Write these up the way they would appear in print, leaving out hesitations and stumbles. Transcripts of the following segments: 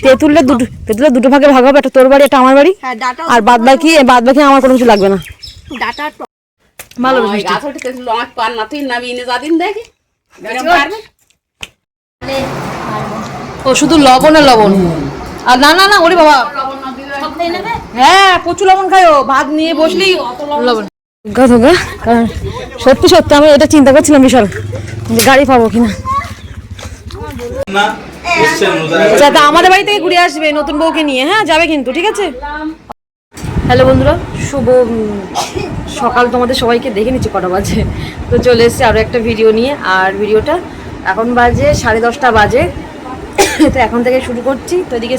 তেঁতুলের দুটো ভাগে ভাগ হবে, একটা তোর বাড়ি একটা আমার বাড়ি, আর বাদ বাকি আমার কোনো কিছু লাগবে না। ভালো ও শুধু লবণ আর লবণ, আর না না না ওরে বাবা, হ্যাঁ প্রচুর লবণ খাইও, ভাত নিয়ে বসলেই লবণ। কারণ সত্যি সত্যি আমি এটা চিন্তা করছিলাম বিশাল, যে গাড়ি পাবো কিনা। যাতে আমাদের বাড়ি থেকে ঘুরে আসবে নতুন বউকে নিয়ে, হ্যাঁ যাবে কিন্তু, ঠিক আছে। হ্যালো বন্ধুরা, শুভ সকাল তোমাদের সবাইকে। দেখে নিচ্ছি কটা বাজে, তো চলে এসেছি আরও একটা ভিডিও নিয়ে। আর ভিডিওটা এখন বাজে 10:30 বাজে, তো এখন থেকে শুরু করছি। তো এদিকে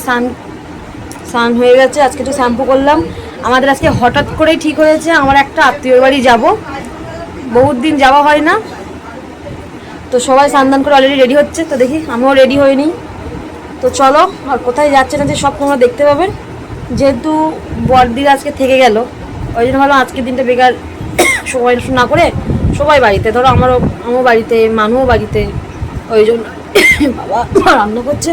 স্নান হয়ে গেছে, আজকে একটু শ্যাম্পু করলাম। আমাদের আজকে হঠাৎ করেই ঠিক হয়েছে আমার একটা আত্মীয়র বাড়ি যাব, বহুত দিন যাওয়া হয় না। তো সবাই স্নান করে অলরেডি রেডি হচ্ছে, তো দেখি আমিও রেডি হইনি। তো চলো, আর কোথায় যাচ্ছে না যে সব তোমরা দেখতে পাবেন। যেহেতু বড়দিন আজকে থেকে গেল, ওই জন্য ভালো আজকের দিনটা বেকার সময় না করে সবাই বাড়িতে, ধরো আমারও বাড়িতে, মানুও বাড়িতে, ওই জন্য বাবা রান্না করছে।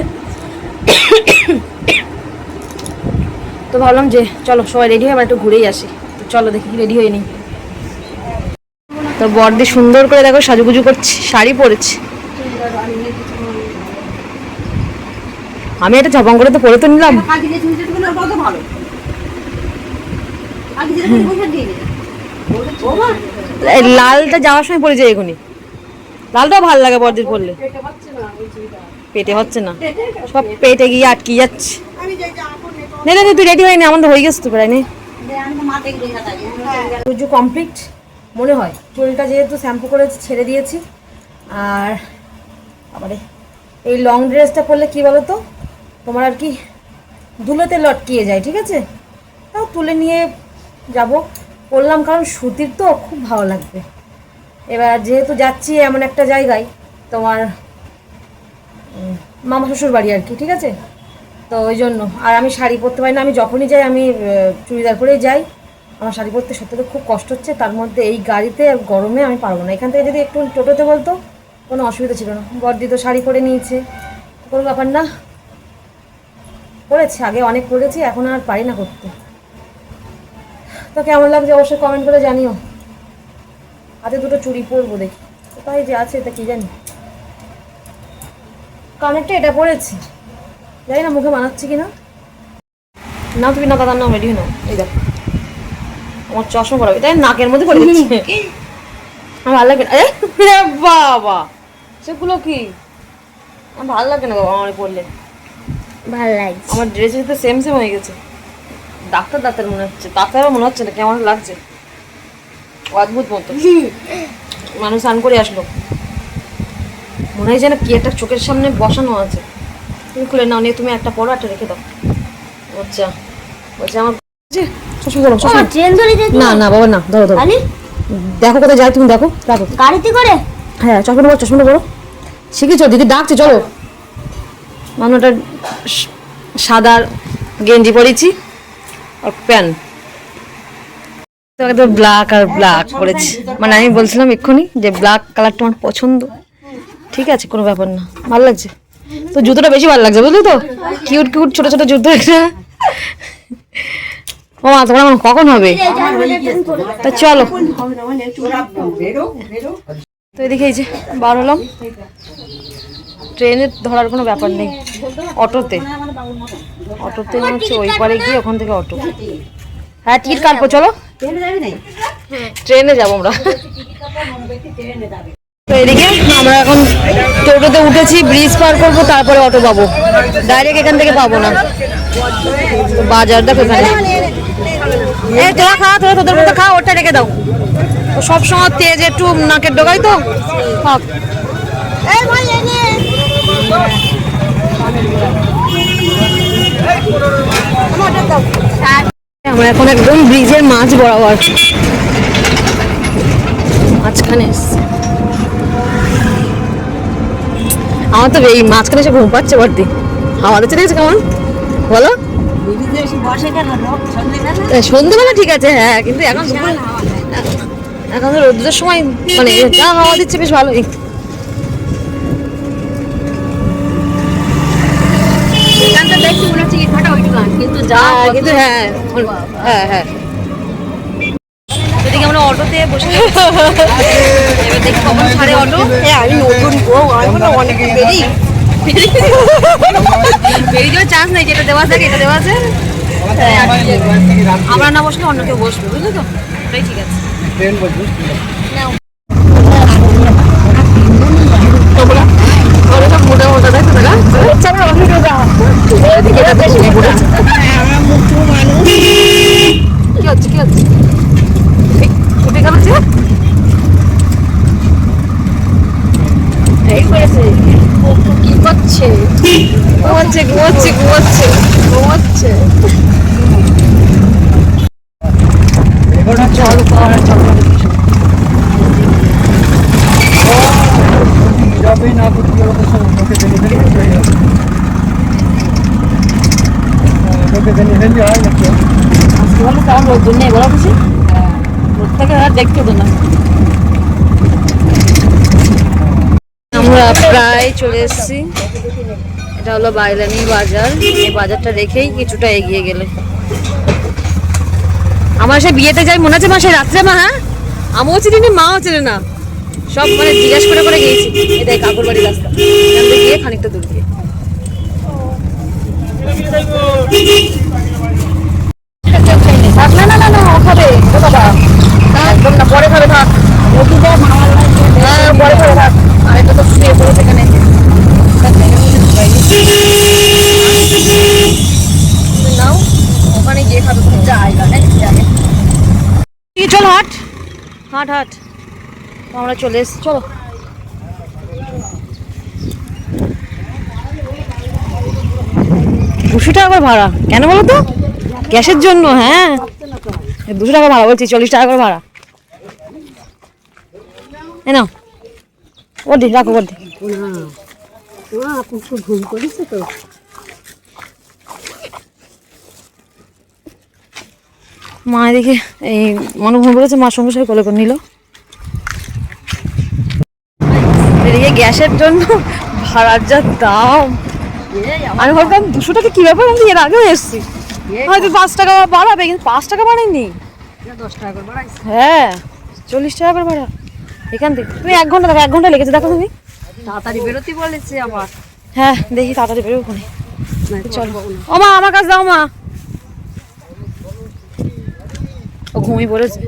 তো ভাবলাম যে চলো সবাই রেডি হয়ে আবার একটু ঘুরেই আসি। তো চলো দেখি রেডি হয়ে নিই। তো বড়দি সুন্দর করে দেখো সাজুগুজু করছি, শাড়ি পরেছি। আমি এটা ঝপাং করে তো পরে তো নিলাম। লালটা যাওয়ার সময় পরে যায় এখনই, লালটাও ভালো লাগে বড়দির পরলে। পেটে হচ্ছে না, সব পেটে গিয়ে আটকে যাচ্ছে। না তুই রেডি হয়নি, আমাদের হয়ে গেছে তো প্রায় নেই কমপ্লিট মনে হয়। চুলটা যেহেতু শ্যাম্পু করে ছেড়ে দিয়েছি, আর আবার এই লং ড্রেসটা পরলে কি বলো তো, তোমার আর কি ধুলোতে লটকিয়ে যায়, ঠিক আছে। তাও তুলে নিয়ে যাব, পরলাম কারণ সুতির তো খুব ভালো লাগবে। এবার যেহেতু যাচ্ছি এমন একটা জায়গায়, তোমার মামা শ্বশুর বাড়ি আর কি, ঠিক আছে। তো ওই জন্য আর আমি শাড়ি পরতে পারি না, আমি যখনই যাই আমি চুড়িদার পরেই যাই। আমার শাড়ি পরতে সত্যি তো খুব কষ্ট হচ্ছে, তার মধ্যে এই গাড়িতে গরমে আমি পারবো না। এখান থেকে যদি একটু টোটোতে বলতো কোনো অসুবিধা ছিল না। বড়দি তো শাড়ি পরে নিয়েছে, কোনো ব্যাপার না, পরেছি আগে অনেক পরেছি, এখন আর পারি না করতে। তো কেমন লাগছে অবশ্যই কমেন্ট করে জানিও। হাতে দুটো চুড়ি পরবো, দেখি কোথায় যে আছে এটা কি জানি। কানেরটা এটা পরেছি, জানি না মুখে বানাচ্ছি কিনা। না তুমি না দাদার নাম রেডি হয়ে নাও। এই দেখো আমার চশমা পরাবে, তাই নাকের মধ্যে পরে দিচ্ছি। আমার ভালো লাগে না, বাবা সেগুলো কি আমার ভালো লাগে না বাবা, আমার পরলে ভালো লাগছে। আমার ড্রেস তো সেম হয়ে গেছে, ডাক্তার মনে হচ্ছে, ডাক্তারও মনে হচ্ছে না, কেমন লাগছে অদ্ভুত মতো। মানুষ স্নান করে আসলো, মনে হয় যেন কি একটা চোখের সামনে বসানো আছে। তুমি খুলে নাও, নিয়ে তুমি একটা পরো, একটা রেখে দাও। আচ্ছা বলছে আমার না না বাবা না, ধরো ধরো, দেখো কোথায় যায় তুমি, দেখো রাখো গাড়িতে করে। হ্যাঁ চশমাটা পরো, শিখেছো দিদি ডাকছে চলো। মানোটা সাদা গেঞ্জি পরেছি আর প্যান্ট, তো ব্ল্যাক আর ব্ল্যাক পরেছি। মানে আমি বলছিলাম এক্ষুনি যে ব্ল্যাক কালারটা আমার পছন্দ, ঠিক আছে কোনো ব্যাপার না, ভালো লাগছে। তো জুতোটা বেশি ভালো লাগছে বুঝলি তো, কিউট ছোট ছোট জুতো একটা। ও মা তোমার কখন হবে? তা চলো। তো এদিকে এই যে বার হলাম, ট্রেনে ধরার কোনো ব্যাপার নেই, অটোতে হচ্ছে ওই পারে গিয়ে ওখান থেকে অটো। হ্যাঁ টিকিট কাটবো, চলো ট্রেনে যাবো আমরা। তো এদিকে আমরা এখন টোটোতে উঠেছি, ব্রিজ পার করবো, তারপরে অটো পাবো, ডাইরেক্ট এখান থেকে পাবো না। বাজার দেখো এখানে, এই তোরা খাওয়া, তোদের মতো খাওয়া, ওটা রেখে দাও। সবসময় তেজ একটু নাকের ডোগাই তো থাক। আমরা এখন একদম ব্রিজের মাঝ বরাবর, মাঝখানে। আমার তো এই মাঝখানে এসে ঘুম পাচ্ছে বর্দি, হাওয়াতে চলে গেছে কেমন বলো। সন্ধ্যেবেলা ঠিক আছে, হ্যাঁ কিন্তু এখন তো রোদ্রের সময় মানে যা হাওয়া দিচ্ছে বেশ ভালোই। কিন্তু হ্যাঁ হ্যাঁ হ্যাঁ এদিকে আমরা অটোতে বসে এবার দেখি কখন ছাড়ে অটো। আমি নতুন বউ, আমি অনেক বেরিয়ে যাওয়ার চান্স নেই, যেটা দেওয়া থাকে এটা দেওয়া আছে। আমরা না বসলে অন্য কেউ বসবে, বুঝলে তো? ওটাই ঠিক আছে। কি হচ্ছে কি হচ্ছে উঠে গেল যে কি করছে? ঘুমাচ্ছে ঘুমাচ্ছে ঘুমাচ্ছে ঘুমাচ্ছে। জল পাওয়ার জল রোদ নেই বলা বুঝি, রোদ থেকে আর দেখতে তো না। আমরা প্রায় চলে এসেছি। এটা হলো বাইলানি বাজার। এই বাজারটা রেখেই কিছুটা এগিয়ে গেলে আমার সে বিয়েতে যাই মনে আছে মা, সেই রাত্রে মা। হ্যাঁ আমিও চিনি না, মাও চেনে না, সব মানে জিজ্ঞাসা করে করে গিয়েছি। এটাই কাকুর বাড়ির রাস্তা, এখান থেকে গিয়ে খানিকটা দূর গিয়ে। না না না না খাবে বাবা, একদম না, পরে খাবে, থাক পরে খাবে, থাক। আর এটা তো শুয়ে পড়েছে এখানে। নাও ওখানে গিয়ে খাবে, কোনো জায়গা নেই। চল হাট হাট হাট, আমরা চলে এসছি, চলো। 200 টাকা করে ভাড়া কেন বলো তো? গ্যাসের জন্য। হ্যাঁ 200 টাকা ভাড়া বলছি, 40 টাকা করে ভাড়া। না ওদি রাখো ওদি। ভুল করেছে তো। মা এদিকে এই মনোভূম করেছে, মা সঙ্গে সঙ্গে কোলে করে নিল। এদিকে গ্যাসের জন্য ভাড়ার যা দাম, আমি ভাবলাম 200 টাকা কি ব্যাপার, আমি এর আগেও এসেছি, হয়তো 5 টাকা বাড়াবে, কিন্তু 5 টাকা বাড়ায়নি। 10 টাকা করে বাড়াইছে। হ্যাঁ 40 টাকা করে ভাড়া এখান থেকে। তুমি 1 ঘন্টা দেখো, 1 ঘন্টা লেগেছে দেখো তুমি। তাড়াতাড়ি বেরোতে বলেছে আবার। হ্যাঁ দেখি তাড়াতাড়ি বেরোবো ওখানে। চলো ও মা আমার কাছে দাও মা, ও ঘুমিয়ে পড়েছে।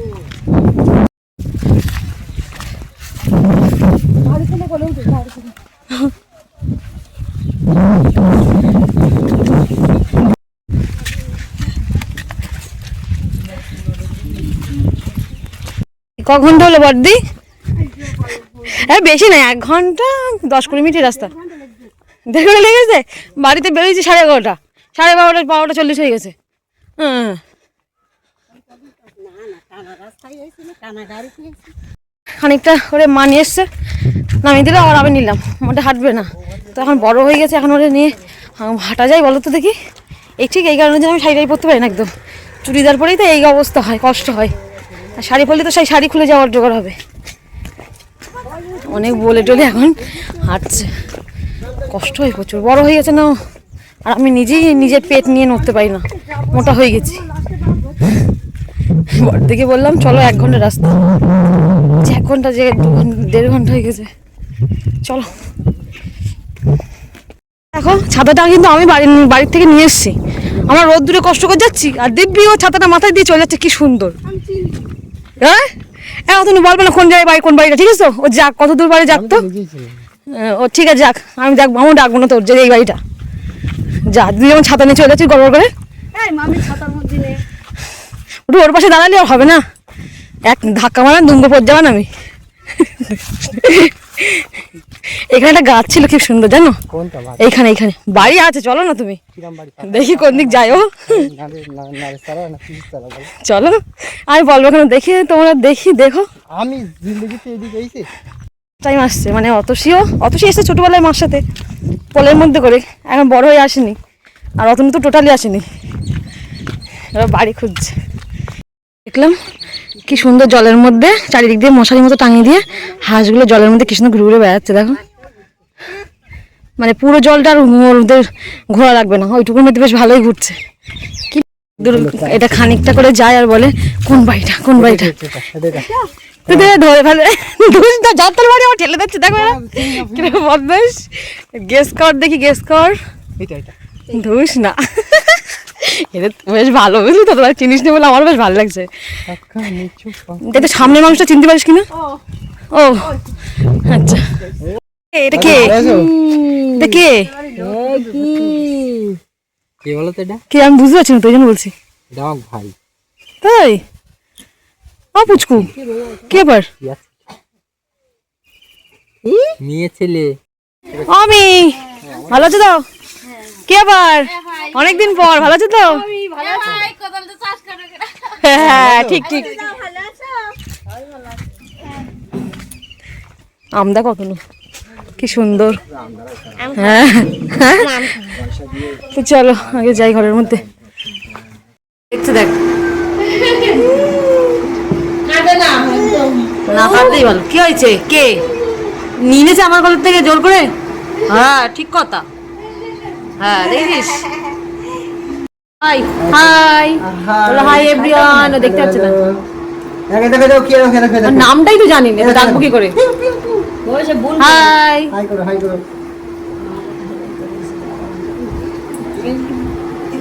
ক ঘন্টা হলো বড়দি? বেশি নয়, 1 ঘন্টা 10-20 মিনিটের রাস্তা। দেখে লেগেছে, বাড়িতে বেরিয়েছি 11:30, 12:30 12:40 হয়ে গেছে। হ্যাঁ খানিকটা করে মা নিয়ে এসছে, নামিয়ে দিলে আবার আমি নিলাম। মোটা হাঁটবে না তো, এখন বড় হয়ে গেছে, এখন ওরে নিয়ে হাঁটা যায় বলো তো দেখি। এই ঠিক এই কারণে যে আমি শাড়ি পরতে পারি না, একদম চুড়িদার পরেই তো এই অবস্থা হয়, কষ্ট হয়। আর শাড়ি পরলে তো সেই শাড়ি খুলে যাওয়ার জোগাড় হবে। অনেক বলে টলে এখন হাঁটছে, কষ্ট হয় প্রচুর, বড় হয়ে গেছে না। আর আমি নিজেই নিজের পেট নিয়ে নড়তে পারি না, মোটা হয়ে গেছি। বড়দিকে বললাম চলো 1 ঘন্টা রাস্তা, 1 ঘন্টা যে 1.5 ঘন্টা হয়ে গেছে, চলো। দেখো ছাতাটা কিন্তু আমি বাড়ির থেকে নিয়ে এসেছি। আমরা রোদ দূরে কষ্ট করে যাচ্ছি, আর দিব্যি ও ছাতাটা মাথায় দিয়ে চলে যাচ্ছে, কি সুন্দর। হ্যাঁ এখন তুমি বলবে না কোন জায়গায় বাড়ি, কোন বাড়িটা, ঠিক আছে? ও যাক, কত দূর বাড়ি যাক তো, ও ঠিক আছে যাক, আমি যাক, আমি ডাকবো না তোর যে এই বাড়িটা। যা তুই যেমন ছাতা নিয়ে চলে যাচ্ছিস গড়বড় করে, ওটা ওর পাশে দাঁড়ালে আর হবে না, এক ধাক্কা মারা দুঙ্গ পর যাবেন আমি। এখানে একটা গাছ ছিল খুব সুন্দর, জানো? এইখানে এইখানে বাড়ি আছে, চলো না তুমি দেখি কোন দিক যাইও। চলো আমি বলবো কেন, দেখি তোমরা দেখো। আমি টাইম আসছে, মানে অতসী এসে ছোটবেলায় মার সাথে পোলের মধ্যে করে, এখন বড় হয়ে আসেনি। আর অতনু তো টোটালি আসেনি, এবার বাড়ি খুঁজছে। দেখলাম কি সুন্দর জলের মধ্যে চারিদিক দিয়ে মশারির মতো টাঙিয়ে দিয়ে হাঁসগুলো জলের মধ্যে কি সুন্দর ঘুরে ঘুরে বেড়াচ্ছে, দেখো মানে পুরো জলটা আর ওদের ঘোরা লাগবে না, ওইটুকুর মধ্যে বেশ ভালোই ঘুরছে। কি এটা খানিকটা করে যায় আর বলে কোন বাড়িটা কোন বাড়িটা, ধরে ফেলে দুষ্টা যাত্রার বাড়ি আমার ঠেলে দিচ্ছে। দেখো কিরকম বদমাইশ, গেস কর দেখি, গেস কর। ধুস না, এটা বেশ ভালো বুঝলি তো, তোরা চিনিস না বলে আমার বেশ ভালো লাগছে। এটা সামনের মানুষটা চিনতে পারিস কিনা? ও আচ্ছা, এটা কে? এটা কে? কে বলো তো? এটা কে আমি বুঝতে পারছি না তো, এই জন্য বলছি। এটা আমার ভাই। তাই? ও পুচকু কে আবার? মেয়ে ছেলে। আমি ভালো আছো তো? কে আবার? অনেকদিন পর, ভালো আছো তো? হ্যাঁ ঠিক ঠিক। আমদা কখনো কি সুন্দর। হ্যাঁ তো চলো আগে যাই ঘরের মধ্যে। দেখছো দেখ, না কাঁদলেই ভালো। কি হয়েছে? কে নিয়েছে আমার গলার থেকে জোর করে? হ্যাঁ ঠিক কথা। হ্যাঁ দেখিস। হাই হাই বলো, হাই এভরিওয়ান। দেখতে পাচ্ছ না? নামটাই তো জানি না, ডাকবো কি করে? হাই হাই করো, হাই করো।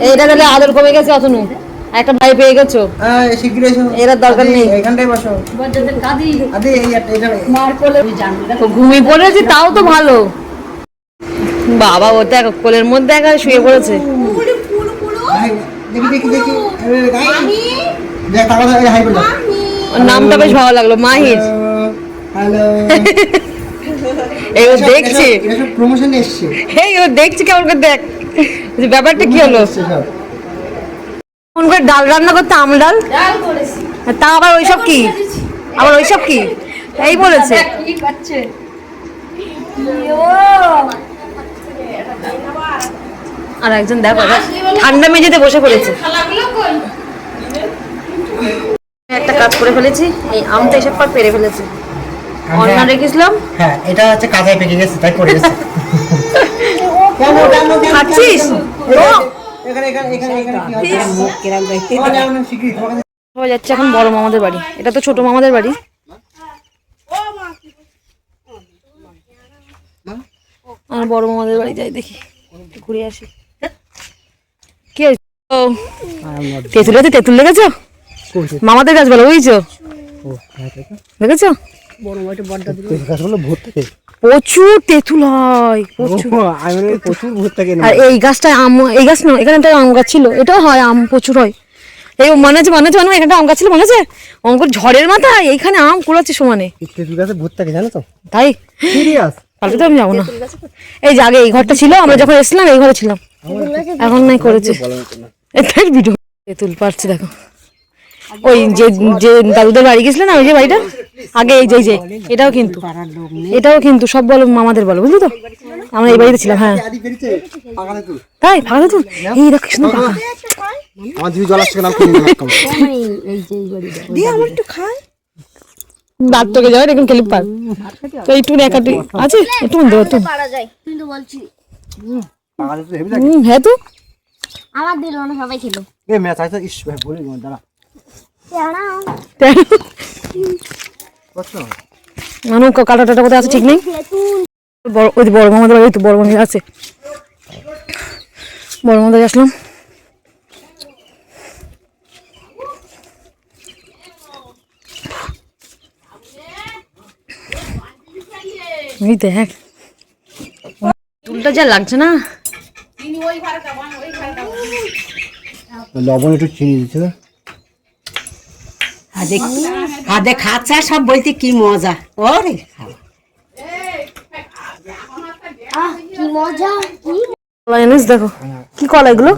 এইটা তাহলে আদর কমে গেছে অতনু, একটা ভাই পেয়ে গেছো। এর দরকার নেই, এখানটাই বসো। ঘুমিয়ে পড়েছি তাও তো ভালো। বাবা ও তো কোলের মধ্যে একা শুয়ে পড়েছে। ওর নামটা বেশ ভালো লাগলো, মাহির। এই ও দেখছে, প্রমোশন এসছে। এই ও দেখছে কেমন করে, দেখ ব্যাপারটা কি হলো। কোন করে ডাল রান্না করতে? আম ডাল তা আবার ওইসব কি? আবার ওইসব কি? এই বলেছে। আর একজন দেখো ঠান্ডা মেঝেতে বসে পড়েছে। একটা কাজ করে ফেলেছি, এই আমটা এসব পর পেরে ফেলেছি। অন্য রেখেছিলাম, হ্যাঁ এটা হচ্ছে কাঁচায় পেকে গেছে তাই পড়ে গেছে। খাচ্ছিস? সবাই যাচ্ছে এখন বড় মামাদের বাড়ি, এটা তো ছোট মামাদের বাড়ি। আর বড় মামাদের বাড়ি যাই, দেখি ঘুরে আসি। কি তেঁতুল? তেঁতুল দেখেছো? মামাদের গাছ বলো, বুঝছো? দেখেছো? প্রচুর তেঁতুল হয়, আর এই গাছটা আম, এই গাছ না, এখানে একটা আম গাছ ছিল, এটাও হয় আম প্রচুর হয়। এই মনে আছে এখানটা আম গাছ ছিল, মনে আছে? অঙ্কুর ঝড়ের মাথায় এইখানে আম কুড়াচ্ছে সমানে। তেঁতুল গাছে ভূত থাকে জানো তো? তাই? কালকে তো আমি যাবো না। এই যে আগে এই ঘরটা ছিল, আমরা যখন এসেছিলাম এই ঘরে ছিলাম, এখন নাই করেছে। ভিডিও তেঁতুল পারছি দেখো। ওই যে যে দাদুদের বাড়ি গেছিল না, ওই যে বাড়িটা আগে, এই যে এটাও কিন্তু সব বলো মামাদের বলো, বুঝলি তো? আমরা এই বাড়িতে ছিলাম। হ্যাঁ তাই ফাঁকা তেঁতুল, এই দেখো কি সুন্দর ফাঁকা। দাঁত তোকে যাবে এখন ক্লিপ পার তো একটু একাটি আছে, একটু দেবো তো। হ্যাঁ তো আমার দিল না, সবাই ছিল। মানুষ কাটা টাটা কোথায় আছে ঠিক নেই। ওই বড় মামাদের বাড়ি, তো বড় মামি আছে, বড় মামাদের আসলাম। এই দেখ চুলটা যা লাগছে না। লবণ একটু চিনি দিচ্ছে না? হাতে খাচ্ছে আর সব বলতে কি মজা। ওরে কি মজা, কি কলা এনেছ দেখো, কি কলা এগুলো?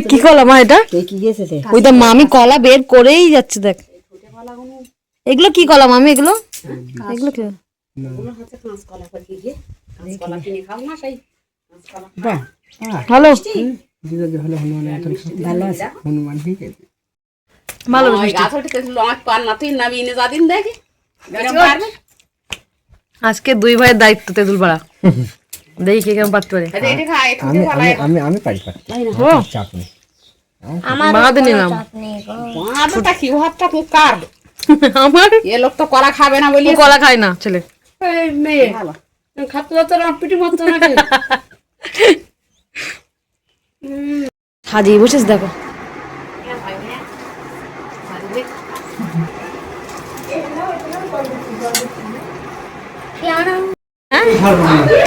কি কলা মা এটা? ওই তো মামি কলা বের করেই যাচ্ছে, দেখ এগুলো কি কলা মামি? এগুলো এগুলো কি? ভালো ভালো আজকে দুই ভাইয়ের দায়িত্ব তেঁতুল পাড়া। দেখি কে কেমন পারতে পারে। আমি আমি পারি পারতে। ও চাপ নেই। আমার বাগাতে নিলাম। ভাতটা কি ভাতটা মুখ কার আমার এ লোক তো কলা খাবে না বলি ও কলা খায় না ছেলে। এই মেয়ে খাতে যাতে পিটি মারতো নাকি সাজিয়ে বসেছ দেখো।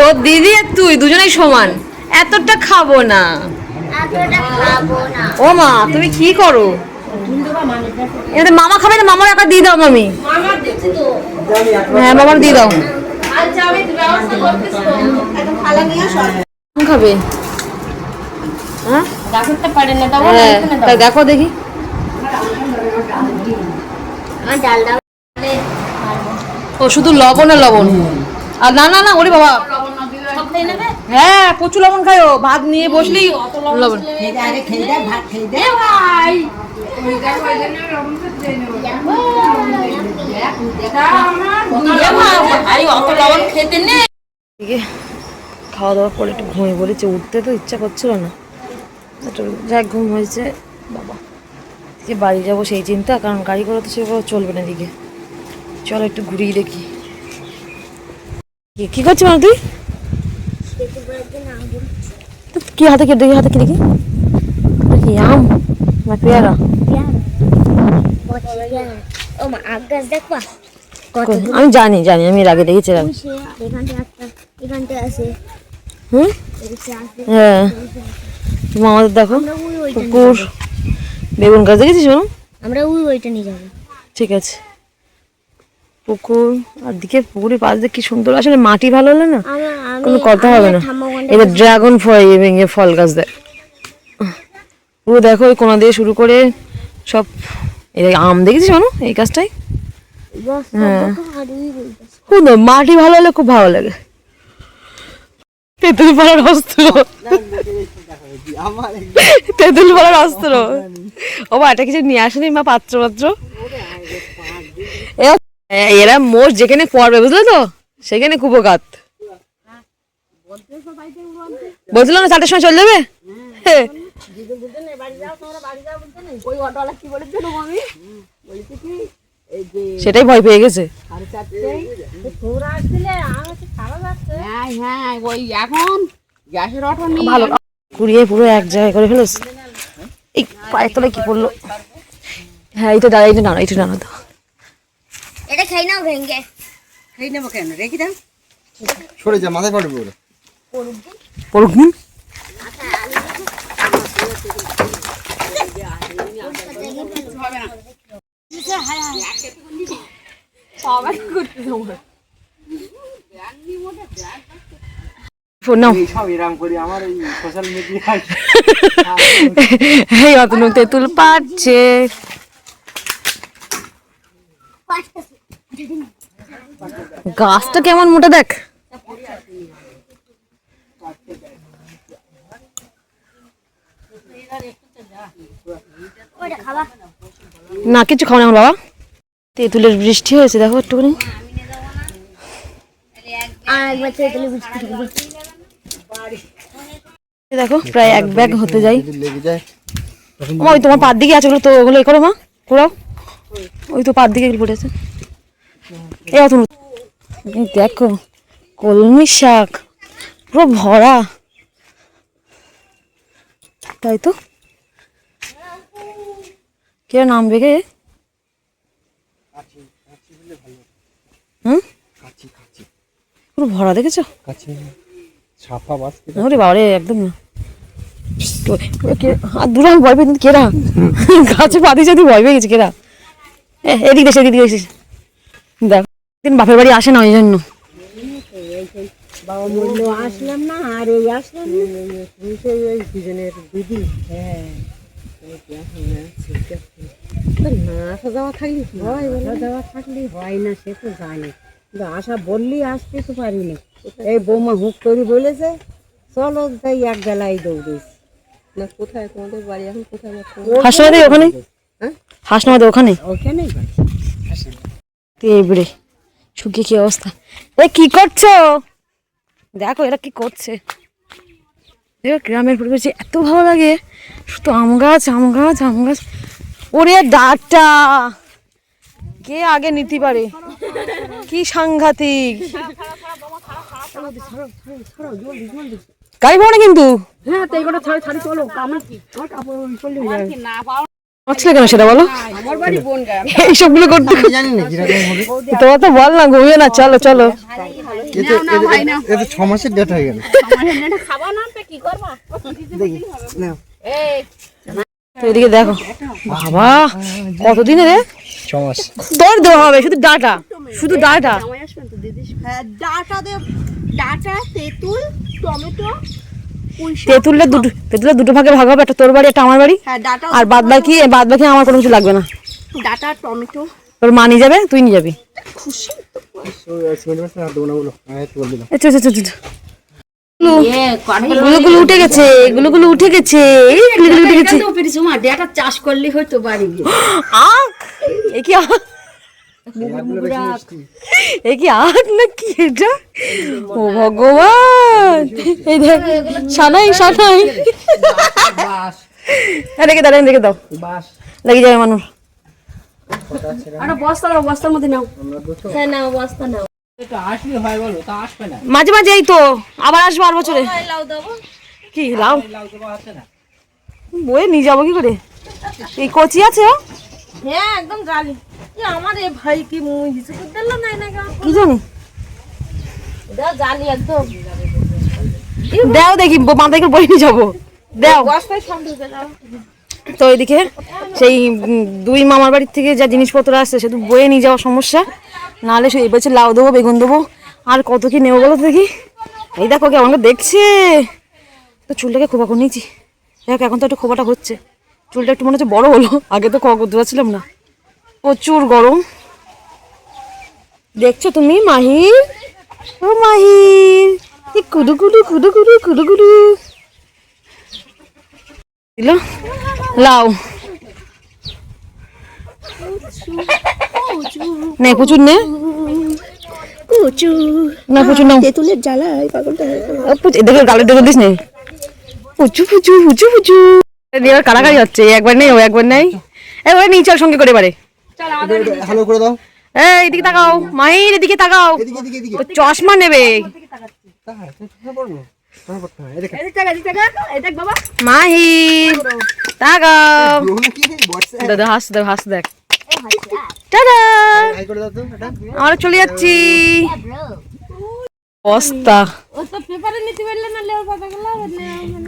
তোর দিদি আর তুই দুজনেই সমান, এতটা খাবো না। ও মা তুমি কি করো? এটা মামা খাবে না, মামার একা দিয়ে দাও মামি। হ্যাঁ মামার দিয়ে দাও। খাবে হ্যাঁ তাই দেখো দেখি। ও শুধু লবণ আর লবণ আর না না না ওরে বাবা হ্যাঁ প্রচুর লবণ খায় ও। ভাত নিয়ে বসলেই লবণ। আগে খেয়ে দে, ভাত খেয়ে দে। এদিকে খাওয়া দাওয়া করে একটু ঘুমিয়ে পড়েছে, উঠতে তো ইচ্ছা করছিল না, একটু যাক ঘুম হয়েছে। বাবা এদিকে বাড়ি যাবো সেই চিন্তা, কারণ গাড়ি করে তো সেভাবে চলবে না। এদিকে চলো একটু ঘুরিয়ে দেখি। কি করছিস মানে তুই? কি হাতে কি দেখি, হাতে কি দেখি? কি আম না পেয়ারা? ও মা আগ গাছ দেখবা আমি জানি জানি, আমি এর আগে দেখেছিলাম। এখানটা আছে হুম হ্যাঁ তুমি আমাদের দেখো পুকুর, বেগুন গাছ দেখেছিস? আমরা ওইটা নিয়ে যাবো। ঠিক আছে পুকুর আর দিকে পুকুরের পাশ দিয়ে কি সুন্দর, আসলে মাটি ভালো হলে না কোনো কথা হবে না। এটা ড্রাগন ফল গাছ দেয় পুরো দেখো, ওই কোনা দিয়ে শুরু করে সব। এই আম দেখেছিস এই গাছটাই? হ্যাঁ মাটি ভালো হলে খুব ভালো লাগে। তেঁতুল পাড়ার অস্ত্র, তেঁতুল পাড়ার অস্ত্র। ও মা এটা কিছু নিয়ে আসেনি মা, পাত্র পাত্র। এরা মোষ যেখানে পড়বে বুঝলে তো, সেখানে কুপকাত। বলছিল না 4টার সময় চলে যাবে। সেটাই ভয় পেয়ে গেছে। হ্যাঁ ওই এখন গ্যাসের অটো নিয়ে ভালো ঘুরিয়ে পুরো এক জায়গায় করে ফেলেছ। এই পায়ের তলায় কি পড়লো? হ্যাঁ এইটা দাঁড়া, এইটা নাড়া, এইটা নাড়া দাও। এটা খাই নাও ভেঙ্গে। খেয়ে নেবো কেন, রেখে দাও। সরে যা, মাথায় পড়বে ওরা। পড়ুক নি। ফোন নাও। এই অতনু তেঁতুল পাচ্ছে। গাছটা কেমন মোটা দেখ। না কিছু খাও না বাবা, তেঁতুলের বৃষ্টি হয়েছে দেখো একটুখানি। দেখো প্রায় এক ব্যাগ হতে যাই। ওই তোমার পার দিকে আছে, ওগুলো তো ওগুলো এ করো মা, কুড়াও। ওই তো পার দিকে পড়েছে। এই অত দেখো কলমি শাক পুরো ভরা, তাই তো। কে নামবে গে? পুরো ভরা দেখেছো? ওরে বাবা রে একদম না। আর দূরে আমি ভয় পেয়ে কেরা গাছে পাতি যদি ভয় পেয়ে গেছি কেরা। এদিক দেশ এদিক দেখিস দেখো, দিন বাপের বাড়ি আসে না ওই জন্য। বাবা মূল্য আসলাম না, আর ওই আসলাম দুজনের দিদি। হ্যাঁ না আসা যাওয়া থাকলে হয়, আসা যাওয়া থাকলে হয় না, সে তো জানি, কিন্তু আশা বললেই আসতে তো পারি না। এই বৌমা হুক করে বলেছে চলো, তাই এক বেলায় দৌড়েছি। না কোথায় তোমাদের বাড়ি এখন? কোথায়? হাসনাবাদে ওখানে। হ্যাঁ হাসনাবাদে ওখানে। ওখানেই তুই এবারে শুকিয়ে কি অবস্থা। এ কি করছো? দেখো এরা কি করছে। দেখো গ্রামের পরিবেশে এত ভালো লাগে, শুধু আম গাছ আম গাছ আম গাছ। ওরে ডাটা কে আগে নিতে পারে, কি সাংঘাতিক। গাড়ি পাবো না কিন্তু। হ্যাঁ তো এইগুলো ছাড়ি চলো, আমার কাপড় চলে যায় আচ্ছা কেন সেটা বলো, আমার বাড়ি বোন গায় এইসবগুলো করতে জানি না কিরকম হবে। তোমার তো বল না, ঘুমিয়ে না, চলো চলো। এতে 6 মাসের ডেট হয়ে গেল। খাবা না তো কি করবা? দেখি নাও। তো এদিকে দেখো বাবা কতদিনে রে 6 মাস। তোর দেওয়া হবে শুধু ডাটা, শুধু ডাটা। হ্যাঁ ডাটা তেঁতুল টমেটো তেঁতুলের দুটো ভাগে ভাগ হবে, একটা তোর বাড়ি একটা আমার বাড়ি। হ্যাঁ ডাটা আর বাদ বাকি আমার কোনো কিছু লাগবে না। ডাটা টমেটো তোর মা নিয়ে যাবে, তুই নিয়ে যাবি। গুলো উঠে গেছে, গুলো উঠে গেছে, গুলো উঠে গেছে। ডাটা চাষ করলে হয়তো বাড়ি গিয়ে আখ এ কি আখ? এ কি আখ নাকি এটা? ও ভগবান, এই দেখ সানাই সানাই। রেখে দাও রেখে দাও, লেগে যাবে মানুষ। একটা বস্তার মধ্যে নাও। হ্যাঁ নাও বস্তা নাও। মাঝে মাঝে এই তো আবার আসবো আর বছরে। কি লাউ বয়ে নিয়ে যাবো কি করে? এই কচি আছে, হ্যাঁ একদম জালি। আমার এ ভাই কি মুই হিসু করতে দিল না না কি জানি। দাও জালি একদম দাও দেখি বাঁধাকে বয়ে নিয়ে যাবো, দাও। বস্তায় সব ঢুকে দাও। তো এদিকে সেই দুই মামার বাড়ির থেকে যা জিনিসপত্র আসছে শুধু বয়ে নিয়ে যাওয়া সমস্যা, নাহলে এই বছর লাউ দেবো বেগুন দেবো আর কত কি নেবো বলো তো দেখি। এই দেখো কে আমাকে দেখছে। তো চুলটাকে খোপা করে নিয়েছি, দেখ এখন তো একটু খোপাটা হচ্ছে, চুলটা একটু মনে হচ্ছে বড় হলো, আগে তো খোপা করতে পারছিলাম না। প্রচুর গরম দেখছো তুমি মাহির, ও মাহির Kudu Kudu Kudu Kudu Kudu Kudu দিল লাউ। নে প্রচুর নে না প্রচুর নাও, তেঁতুলের জ্বালায় পাগলটা দেখে গালের দেখে দিস নে। পুচু পুচু পুচু পুচু এবার কারাকারি হচ্ছে, একবার নেই ও একবার নেই। এবারে নিয়ে চল সঙ্গে করে এবারে। হ্যালো করে দাও। এই এদিকে তাকাও মাহির, এদিকে তাকাও, তো চশমা নেবে। মাহির তাকাও, দাদা হাস দেখ হাস দেখ। টাটা, আমরা চলে যাচ্ছি। বস্তা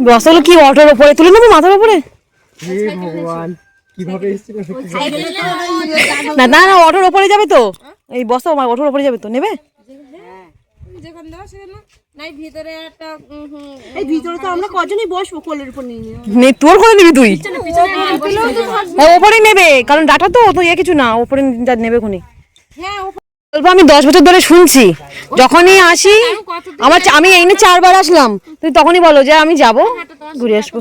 বস্তাগুলো কি অটোর উপরে তুলে নেবো, মাথার উপরে? কিভাবে এসেছিল? না না না অটোর উপরে যাবে তো, এই বস্তা অটোর উপরে যাবে তো, নেবে? এই ভিতরে তো আমরা কজনই বসবো, কোলের উপর নিয়ে নে তোর করে নিবি তুই? হ্যাঁ ওপরেই নেবে, কারণ ডাটা তো অত কিছু না, ওপরে নেবে খুনি। গল্প আমি 10 বছর ধরে শুনছি, যখনই আসি আমি এই নিয়ে 4 বার আসলাম, তুই তখনই বলো যে আমি যাব ঘুরে আসবো।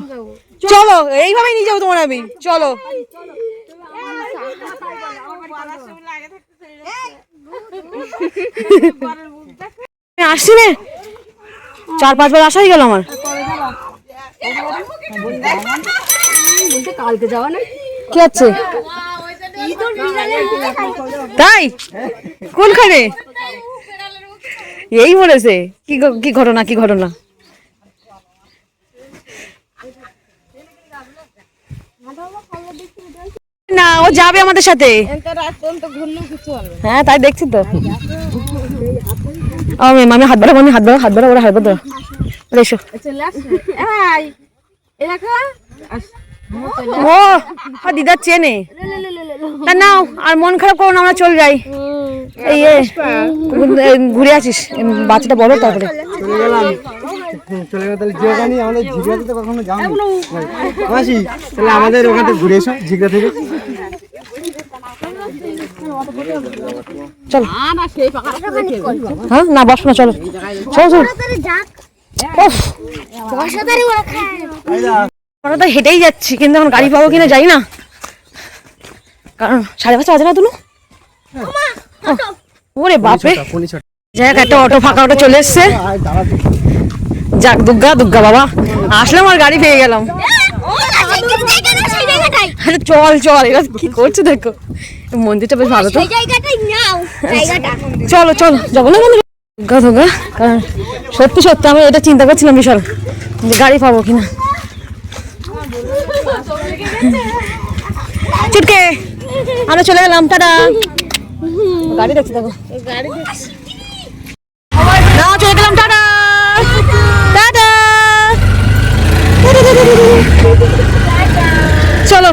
চলো এইভাবেই নিয়ে যাবো তোমার আমি, চলো। আসছি রে, 4-5 বার আসাই গেল আমার। কালকে যাওয়া না কি আছে তাই? কোনখানে? এই বলেছে কি ঘটনা, কি ঘটনা? না ও যাবে আমাদের সাথে। হ্যাঁ তাই দেখছি তো। আমি হাত বাড়াবো, হাত বাড়াবো ওরা হাত বাড়াবো। এসো ও দিদার চেনে তা নাও, আর মন খারাপ করো না, আমরা চলে যাই। এই ঘুরে আসিস, বাচ্চাটা বড় তারপরে চলে গেলাম তাহলে যেখানে আমাদের ঝিগড়াতে তো কখনো যাও মাসি, তাহলে আমাদের ওখান থেকে ঘুরে এসো ঝিগড়া থেকে। চলো হ্যাঁ না বসো না, চলো চলো চলো। আমরা তো হেঁটেই যাচ্ছি, কিন্তু এখন গাড়ি পাবো কিনা যাই না, কারণ 5:30 বাজে না তুলু। ওরে বাপরে, পনি ছটা যাক একটা অটো ফাঁকা অটো চলে এসছে। যাক দুর্গা দুর্গা বাবা, আসলাম আর গাড়ি পেয়ে গেলাম। আরে চল চল, এরা কি করছে দেখো, মন্দিরটা বেশ ভালো তো। সেই জায়গাটাই নাও, জায়গাটা চলো চলো যাবো না বন্ধু, দুর্গা দুর্গা। কারণ সত্যি সত্যি আমি এটা চিন্তা করছিলাম বিশাল, যে গাড়ি পাবো কিনা। চুটকে আমরা চলে গেলাম, টাটা। গাড়ি দেখছি দেখো, গাড়ি দেখছি। না চলে গেলাম, টাটা টাটা। চলো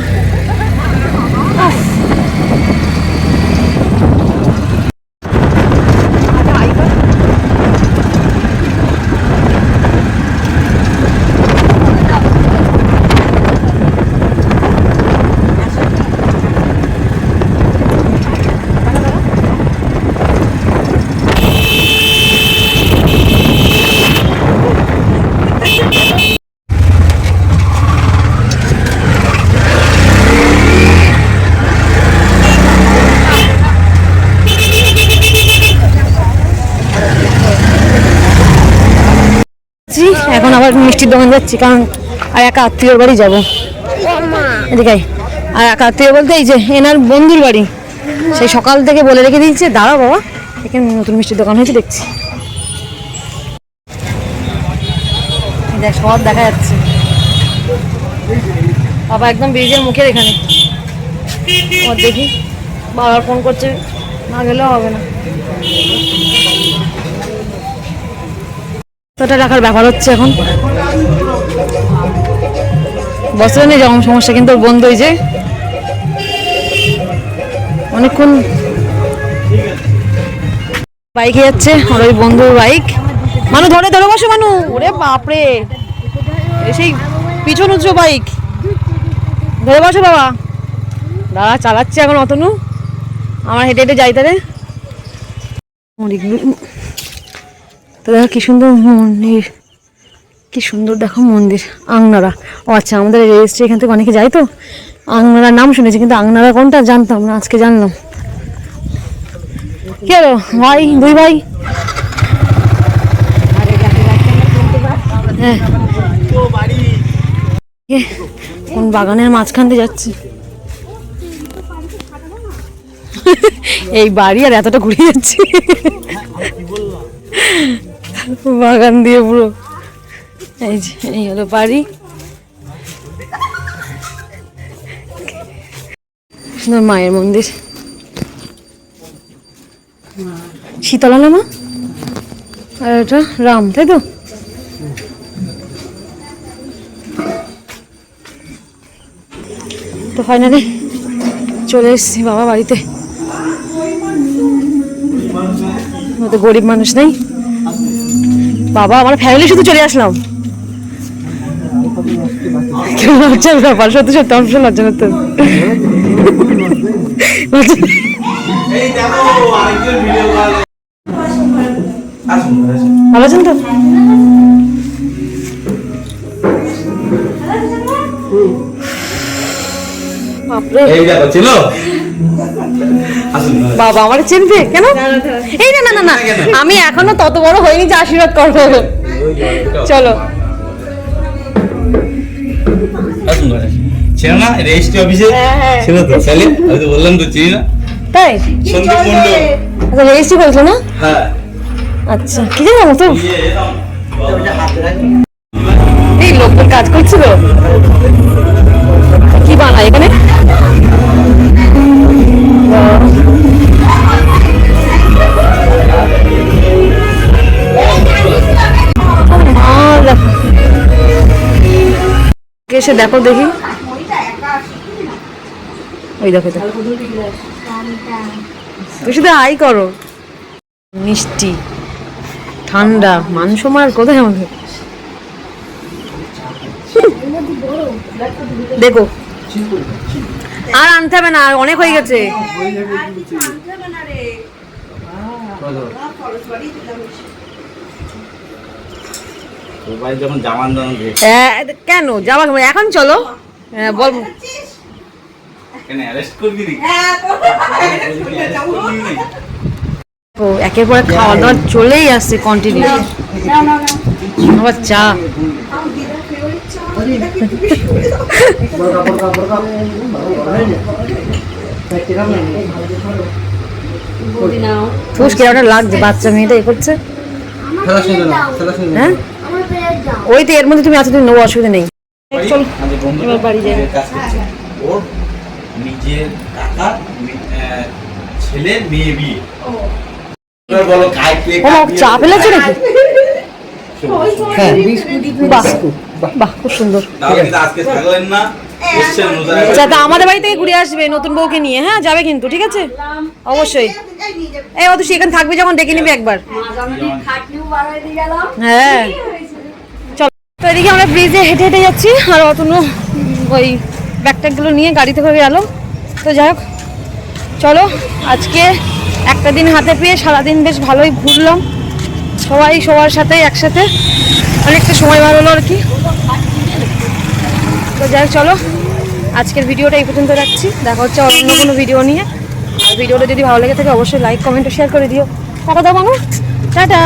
এখন আবার মিষ্টির দোকান যাচ্ছি, কারণ আর এক আত্মীয়র বাড়ি যাবো। এদিকে আর এক আত্মীয় বলতে এই যে এনার বন্ধুর বাড়ি, সেই সকাল থেকে বলে রেখে দিয়েছে। দাঁড়াও বাবা, এখানে নতুন মিষ্টির দোকান হয়েছে দেখছি, দেখ সব দেখা যাচ্ছে। বাবা একদম ব্রিজের মুখের এখানে। আর দেখি বাবার ফোন করছে, না গেলেও হবে না। কতটা টাকার ব্যাপার হচ্ছে এখন, বছরে নেই যেমন সমস্যা, কিন্তু ওর বন্ধু ওই যে অনেকক্ষণ বাইকে যাচ্ছে, আর ওই বন্ধুর বাইক। মানু ধরে ধরে বসো মানু, ওরে বাপরে সেই পিছন উঁচু বাইক, ধরে বসো বাবা। দাঁড়া চালাচ্ছে এখন অতনু, আমার হেঁটে হেঁটে যাই তারে। তো দেখো কি সুন্দর মন্দির, কি সুন্দর দেখো মন্দির। আংনারা, ও আচ্ছা আমাদের রেজিস্ট্রি এখান থেকে অনেকে যায় তো, আংনারার নাম শুনেছি, কিন্তু আংনারা কোনটা জানতাম না, আজকে জানলাম। কি হলো ভাই, দুই ভাই? হ্যাঁ, কোন বাগানের মাঝখান দিয়ে যাচ্ছে এই বাড়ি, আর এতটা ঘুরে যাচ্ছি বাগান দিয়ে পুরো। এই যে এই হলো বাড়ি, সুন্দর মায়ের মন্দির। শীতলা না মা, আর এটা রাম, তাই তো? তো ফাইনালি চলে এসেছি বাবা বাড়িতে। তো গরিব মানুষ নেই বাবা, আমার ফ্যামিলি শুধু চলে আসলাম। লজ্জার ব্যাপার, সত্যি সত্যি আমার ভীষণ লজ্জা করতে। ভালো আছেন তো? বাবা আমার চিনবে কেন? এই না না না না, আমি এখনো তত বড় হইনি যে আশীর্বাদ করবো। চলো ছিল না রেজিস্ট্রি অফিসে ছিল তো, তাহলে আমি তো বললাম তো চিনি না। তাই সন্দীপ মণ্ডল, আচ্ছা রেজিস্ট্রি করেছো না? হ্যাঁ। আচ্ছা কি জানো তো, এই লোকজন কাজ করছিল, কি বানায় এখানে? এসে দেখো দেখি, ওই দেখো তুই শুধু আই করো। মিষ্টি ঠান্ডা মানুষ মার কোথায় আমাদের দেখো, আর আনতে হবে না, অনেক হয়ে গেছে। যখন জামান কেন যাওয়া, এখন চলো বল। অ্যারেস্ট করবি? ও একের পর এক খাওয়া দাওয়া চলেই আসছে কন্টিনিউ। আবার চা। ফুস কেমন লাগছে বাচ্চা মেয়েটা এ করছে। হ্যাঁ ওই তো এর মধ্যে তুমি আছো, তুমি নেবো, অসুবিধা নেই। চল এবার বাড়ি যাই। ওর নিজের কাকা ছেলে মেয়ে বিয়ে। এবার বলো খাই কে ও চা পেলেছো নাকি? হ্যাঁ বাহ বাহ খুব সুন্দর। তাহলে কিন্তু আজকে থাকলেন না, এসছেন নতুন একটা- আচ্ছা তা আমাদের বাড়ি থেকে ঘুরে আসবে নতুন বউকে নিয়ে, হ্যাঁ যাবে কিন্তু, ঠিক আছে অবশ্যই। এই ও তো সেখানে থাকবে যখন ডেকে নিবি একবার। হ্যাঁ চল। তো এদিকে আমরা ব্রিজে হেঁটে হেঁটে যাচ্ছি, আর অতনু ওই ব্যাগট্যাগুলো নিয়ে গাড়িতে করে গেল। তো যাই হোক চলো, আজকে একটা দিন হাতে পেয়ে সারাদিন বেশ ভালোই ঘুরলাম, সবাই সবার সাথে একসাথে অনেকটা সময় ভালো হলো আর কি। তো যাই হোক চলো, আজকের ভিডিওটা এই পর্যন্ত রাখছি, দেখা হচ্ছে অন্য কোনো ভিডিও নিয়ে। আর ভিডিওটা যদি ভালো লেগে থাকে অবশ্যই লাইক কমেন্ট ও শেয়ার করে দিও। টাটা দাও বাবু, টাটা।